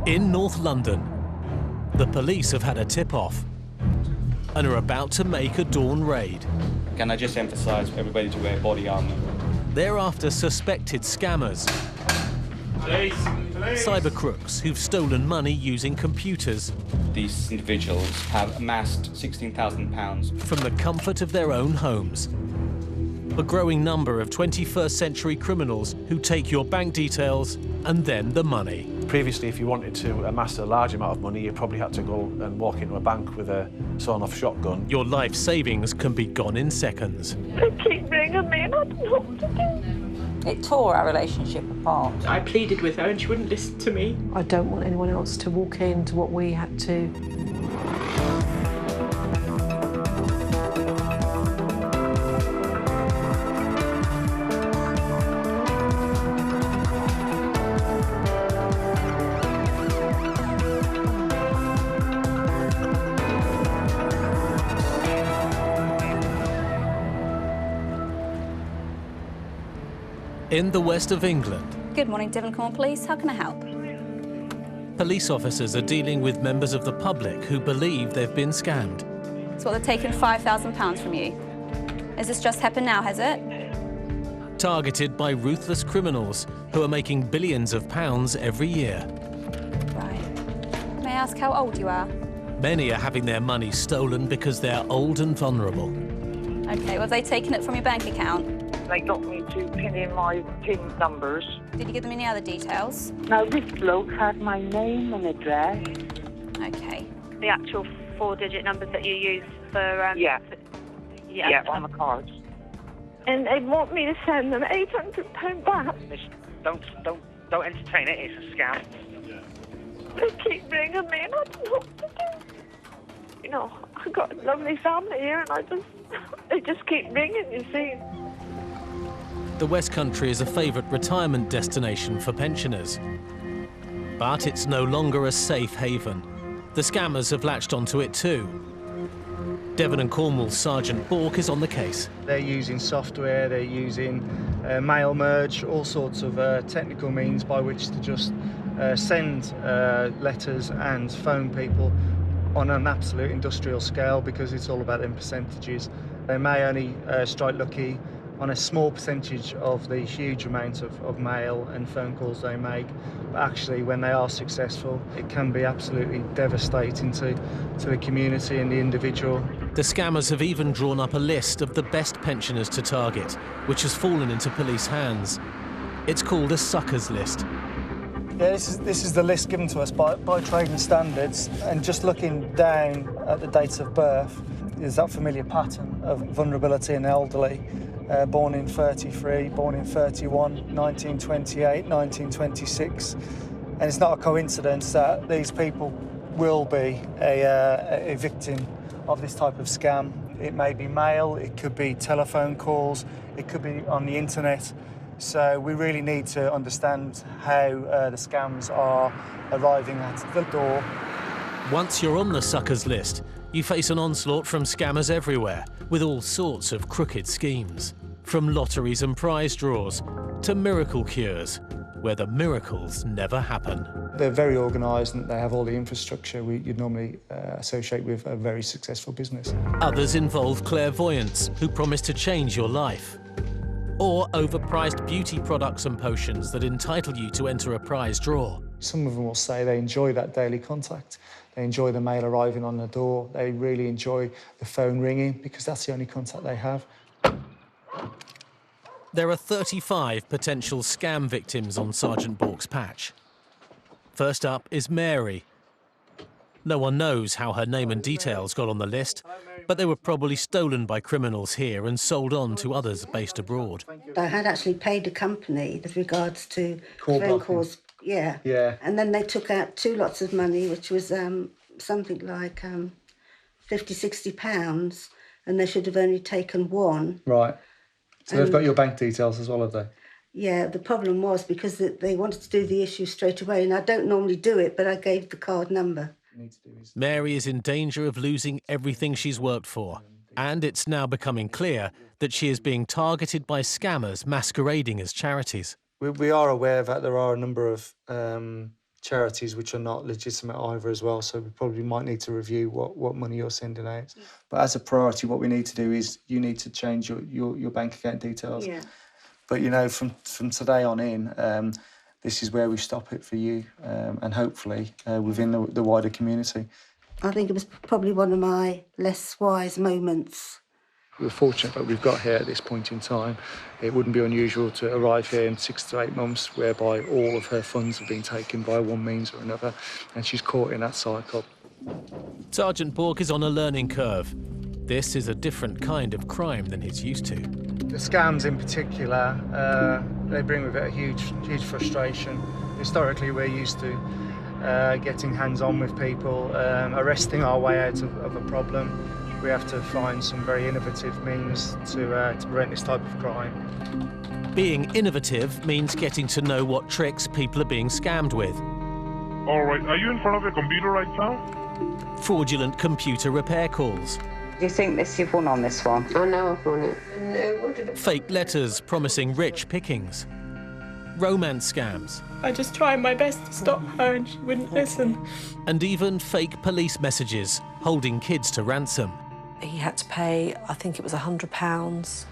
In North London, the police have had a tip-off and are about to make a dawn raid. Can I just emphasise for everybody to wear body armour? They're after suspected scammers, cyber crooks who've stolen money using computers. These individuals have amassed £16,000 from the comfort of their own homes. A growing number of 21st century criminals who take your bank details and then the money. Previously, if you wanted to amass a large amount of money, you probably had to go and walk into a bank with a sawn-off shotgun. Your life savings can be gone in seconds. They keep ringing me and I don't know what to do. It tore our relationship apart. I pleaded with her and she wouldn't listen to me. I don't want anyone else to walk into what we had to. In the west of England, Good morning, Devon Cornwall Police. How can I help? police officers are dealing with members of the public who believe they've been scammed. So they've taken £5,000 from you. Has this just happened now, has it? Targeted by ruthless criminals who are making billions of pounds every year. Right. May I ask how old you are? Many are having their money stolen because they're old and vulnerable. Okay, well, have they taken it from your bank account? They got me to pin in my PIN numbers. Did you give them any other details? Now, this bloke had my name and address. Okay. The actual 4-digit numbers that you use for... Yeah, on the cards. And they want me to send them £800 back. Don't entertain it. It's a scam. They keep ringing me and I don't know what to do. You know, I've got a lovely family here and they just keep ringing, you see. The West Country is a favourite retirement destination for pensioners. But it's no longer a safe haven. The scammers have latched onto it too. Devon and Cornwall's Sergeant Bork is on the case. They're using software, they're using mail merge, all sorts of technical means by which to just send letters and phone people on an absolute industrial scale, because it's all about them percentages. They may only strike lucky on a small percentage of the huge amount of mail and phone calls they make, but actually when they are successful, it can be absolutely devastating to the community and the individual. The scammers have even drawn up a list of the best pensioners to target, which has fallen into police hands. It's called a suckers list. Yeah, this is the list given to us by trading standards, and just looking down at the dates of birth, there's that familiar pattern of vulnerability in the elderly. Born in 33, born in 31, 1928, 1926. And it's not a coincidence that these people will be a victim of this type of scam. It may be mail, it could be telephone calls, it could be on the internet. So we really need to understand how the scams are arriving at the door. Once you're on the suckers list, you face an onslaught from scammers everywhere, with all sorts of crooked schemes. From lotteries and prize draws to miracle cures, where the miracles never happen. They're very organised and they have all the infrastructure you'd normally associate with a very successful business. Others involve clairvoyants who promise to change your life. Or overpriced beauty products and potions that entitle you to enter a prize draw. Some of them will say they enjoy that daily contact. They enjoy the mail arriving on the door. They really enjoy the phone ringing because that's the only contact they have. There are 35 potential scam victims on Sergeant Bork's patch. First up is Mary. No one knows how her name and details got on the list, but they were probably stolen by criminals here and sold on to others based abroad. I had actually paid a company with regards to phone calls. Yeah. And then they took out 2 lots of money, which was something like £50, £60, and they should have only taken 1. Right. So they've got your bank details as well, have they? Yeah, the problem was because they wanted to do the issue straight away, and I don't normally do it, but I gave the card number. Mary is in danger of losing everything she's worked for, and it's now becoming clear that she is being targeted by scammers masquerading as charities. We are aware that there are a number of charities which are not legitimate either as well. So we probably might need to review what money you're sending out. But as a priority, what we need to do is you need to change your bank account details. Yeah. But, you know, from today on in, this is where we stop it for you and hopefully within the wider community. I think it was probably one of my less wise moments. We're fortunate that we've got here at this point in time. It wouldn't be unusual to arrive here in 6 to 8 months whereby all of her funds have been taken by one means or another, and she's caught in that cycle. Sergeant Bork is on a learning curve. This is a different kind of crime than he's used to. The scams in particular, they bring with it a huge frustration. Historically, we're used to getting hands-on with people, arresting our way out of a problem. We have to find some very innovative means to prevent this type of crime. Being innovative means getting to know what tricks people are being scammed with. All right, are you in front of your computer right now? Fraudulent computer repair calls. Do you think you've won on this one? I know I've won it. No, Fake letters promising rich pickings. Romance scams. I just tried my best to stop her and she wouldn't listen. And even fake police messages holding kids to ransom. He had to pay, I think it was £100.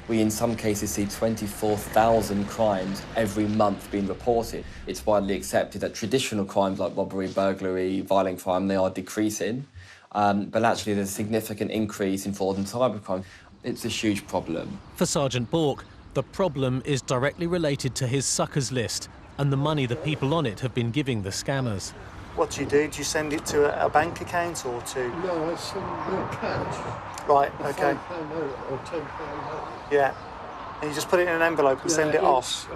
We, in some cases, see 24,000 crimes every month being reported. It's widely accepted that traditional crimes like robbery, burglary, violent crime, they are decreasing. But actually, there's a significant increase in fraud and cybercrime. It's a huge problem. For Sergeant Bork, the problem is directly related to his suckers list and the money the people on it have been giving the scammers. What do? Do you send it to a bank account or to...? No, I send it cash. Right, OK. £5 or £10. Yeah. And you just put it in an envelope and send it off?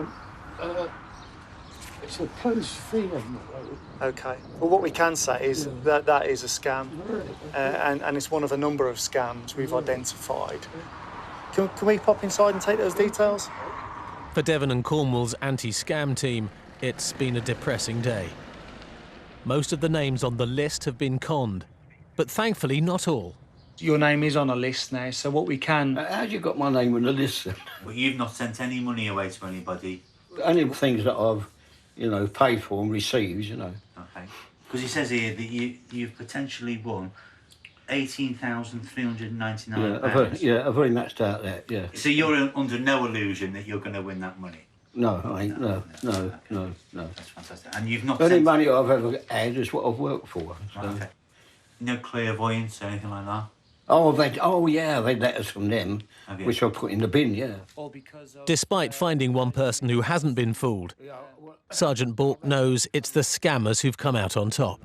It's a post fee envelope. OK. Well, what we can say is that is a scam, and it's one of a number of scams we've identified. Can we pop inside and take those details? For Devon and Cornwall's anti-scam team, it's been a depressing day. Most of the names on the list have been conned, but thankfully not all. Your name is on a list now, so what we can... How'd you got my name on the list then? Well, you've not sent any money away to anybody. Only things that I've, you know, paid for and received, you know. Okay. Because it says here that you've potentially won £18,399. Yeah, I've already matched out that, yeah. So you're under no illusion that you're going to win that money? No, I ain't. No. That's fantastic. And you've not... The only money I've ever had is what I've worked for. So. Okay. No clairvoyance or anything like that? I've had letters from them, which I put in the bin, yeah. Despite finding one person who hasn't been fooled, Sergeant Bork knows it's the scammers who've come out on top.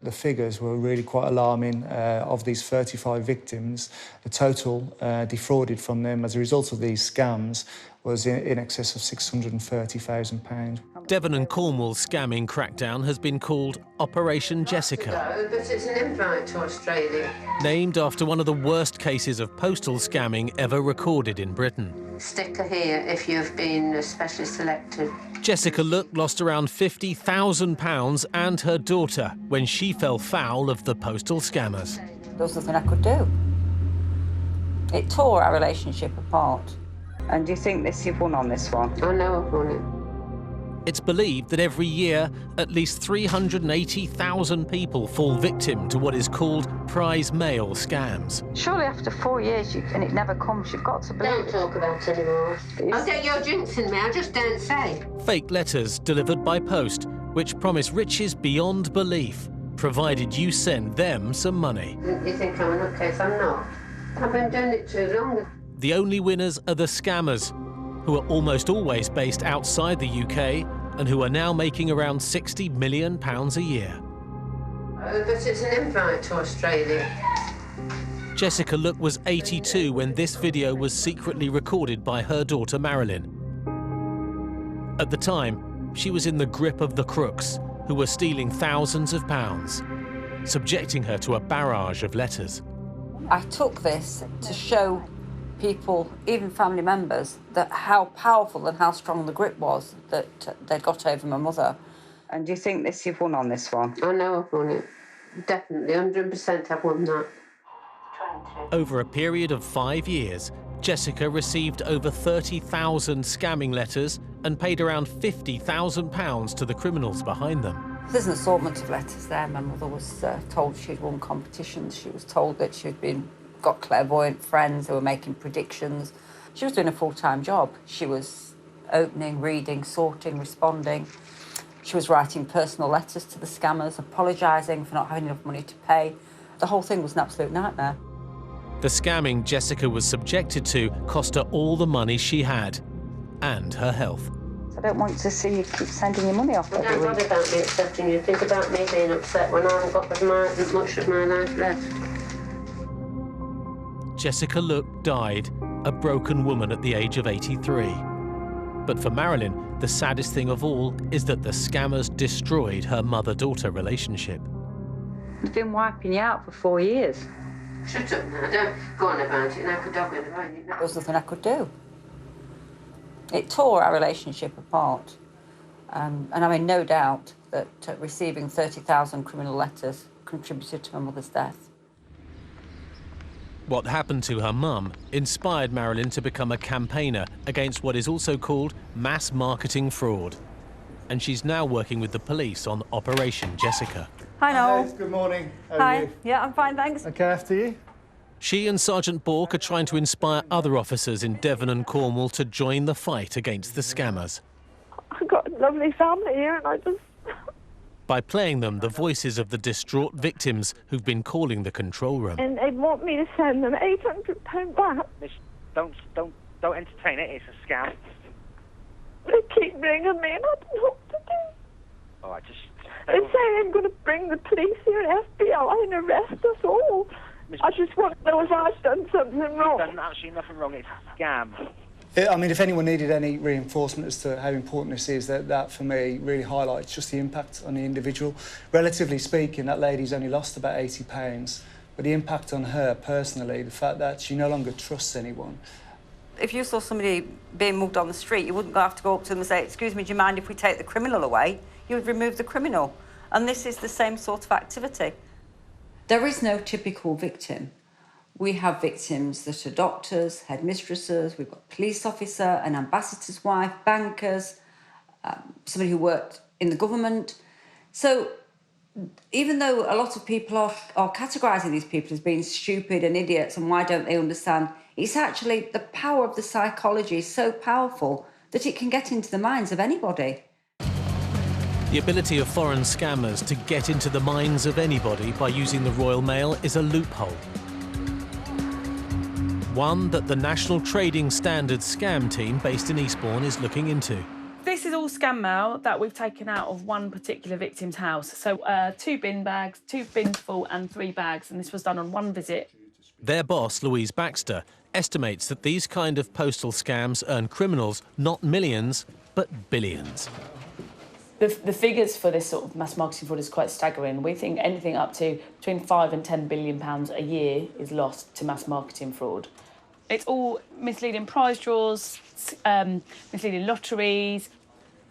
The figures were really quite alarming. Of these 35 victims, the total defrauded from them as a result of these scams was in excess of £630,000. Devon and Cornwall's scamming crackdown has been called Operation Jessica. No, but it's an invite to Australia. Named after one of the worst cases of postal scamming ever recorded in Britain. Sticker here if you've been specially selected. Jessica Look lost around £50,000 and her daughter when she fell foul of the postal scammers. There was nothing I could do. It tore our relationship apart. And do you think you've won on this one? I know I've won it. It's believed that every year, at least 380,000 people fall victim to what is called prize mail scams. Surely after 4 years, and it never comes, you've got to believe Don't talk about it anymore. I don't, you're jinxing me, I just don't say. Fake letters delivered by post, which promise riches beyond belief, provided you send them some money. You think I'm a nutcase? I'm not. I've been doing it too long. The only winners are the scammers, who are almost always based outside the UK and who are now making around £60 million a year. But it's an invite to Australia. Jessica Look was 82 when this video was secretly recorded by her daughter Marilyn. At the time, she was in the grip of the crooks, who were stealing thousands of pounds, subjecting her to a barrage of letters. I took this to show people, even family members, that how powerful and how strong the grip was that they got over my mother. And do you think you've won on this one? I know I've won it. Definitely, 100% I've won that. Over a period of 5 years, Jessica received over 30,000 scamming letters and paid around £50,000 to the criminals behind them. There's an assortment of letters there. My mother was told she'd won competitions. She was told that she'd got clairvoyant friends who were making predictions. She was doing a full-time job. She was opening, reading, sorting, responding. She was writing personal letters to the scammers, apologising for not having enough money to pay. The whole thing was an absolute nightmare. The scamming Jessica was subjected to cost her all the money she had and her health. I don't want to see you keep sending your money off Don't every bother week. about me accepting you. Think about me being upset when I haven't got much of my life left. Jessica Look died, a broken woman at the age of 83. But for Marilyn, the saddest thing of all is that the scammers destroyed her mother-daughter relationship. They've been wiping you out for 4 years. Shut up now, don't go on about it like a dog with a bone. There was nothing I could do. It tore our relationship apart. And I'm in no doubt that receiving 30,000 criminal letters contributed to my mother's death. What happened to her mum inspired Marilyn to become a campaigner against what is also called mass marketing fraud. And she's now working with the police on Operation Jessica. Hi, Noel. Good morning. How are you? Yeah, I'm fine, thanks. Okay, after you. She and Sergeant Bork are trying to inspire other officers in Devon and Cornwall to join the fight against the scammers. I've got a lovely family here and I just... By playing them the voices of the distraught victims who've been calling the control room. And they want me to send them £800 back. Don't entertain it. It's a scam. They keep ringing me and I don't know what to do. All right, just... They say I'm going to bring the police here and FBI and arrest us all. I just want to know if I've done something wrong. You've done absolutely nothing wrong. It's a scam. I mean, if anyone needed any reinforcement as to how important this is, that for me really highlights just the impact on the individual. Relatively speaking, that lady's only lost about £80, but the impact on her personally, the fact that she no longer trusts anyone. If you saw somebody being mugged on the street, you wouldn't have to go up to them and say, excuse me, do you mind if we take the criminal away? You would remove the criminal. And this is the same sort of activity. There is no typical victim. We have victims that are doctors, headmistresses, we've got a police officer, an ambassador's wife, bankers, somebody who worked in the government. So even though a lot of people are categorising these people as being stupid and idiots and why don't they understand, it's actually the power of the psychology is so powerful that it can get into the minds of anybody. The ability of foreign scammers to get into the minds of anybody by using the Royal Mail is a loophole. One that the National Trading Standards scam team based in Eastbourne is looking into. This is all scam mail that we've taken out of one particular victim's house. So 2 bin bags, 2 bins full and 3 bags, and this was done on one visit. Their boss, Louise Baxter, estimates that these kind of postal scams earn criminals not millions, but billions. The figures for this sort of mass marketing fraud is quite staggering. We think anything up to between £5 and £10 billion a year is lost to mass marketing fraud. It's all misleading prize draws, misleading lotteries.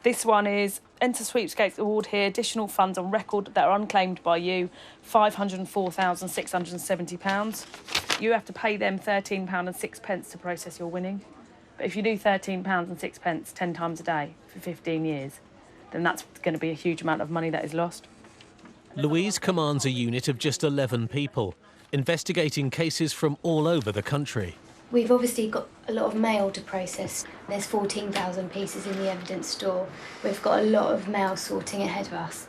This one is enter sweepstakes award here, additional funds on record that are unclaimed by you, £504,670. You have to pay them £13.06 to process your winning. But if you do £13.06 10 times a day for 15 years, then that's going to be a huge amount of money that is lost. Louise commands a unit of just 11 people, investigating cases from all over the country. We've obviously got a lot of mail to process. There's 14,000 pieces in the evidence store. We've got a lot of mail sorting ahead of us.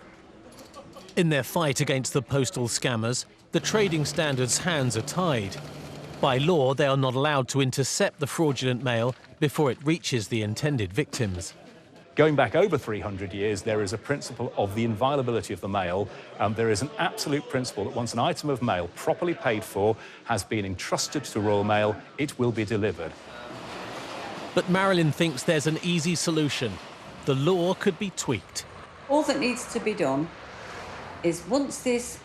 In their fight against the postal scammers, the Trading Standards' hands are tied. By law, they are not allowed to intercept the fraudulent mail before it reaches the intended victims. Going back over 300 years, there is a principle of the inviolability of the mail. There is an absolute principle that once an item of mail properly paid for has been entrusted to Royal Mail, it will be delivered. But Marilyn thinks there's an easy solution. The law could be tweaked. All that needs to be done is once these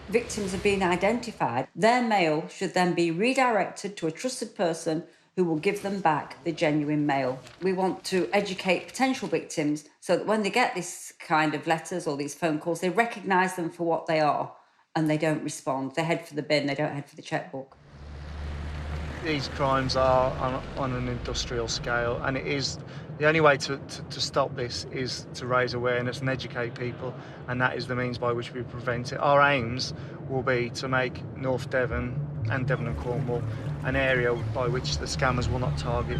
victims have been identified, their mail should then be redirected to a trusted person who will give them back the genuine mail. We want to educate potential victims so that when they get this kind of letters or these phone calls, they recognise them for what they are and they don't respond. They head for the bin, they don't head for the chequebook. These crimes are on an industrial scale, and it is The only way to stop this is to raise awareness and educate people, and that is the means by which we prevent it. Our aims will be to make North Devon and Devon and Cornwall an area by which the scammers will not target.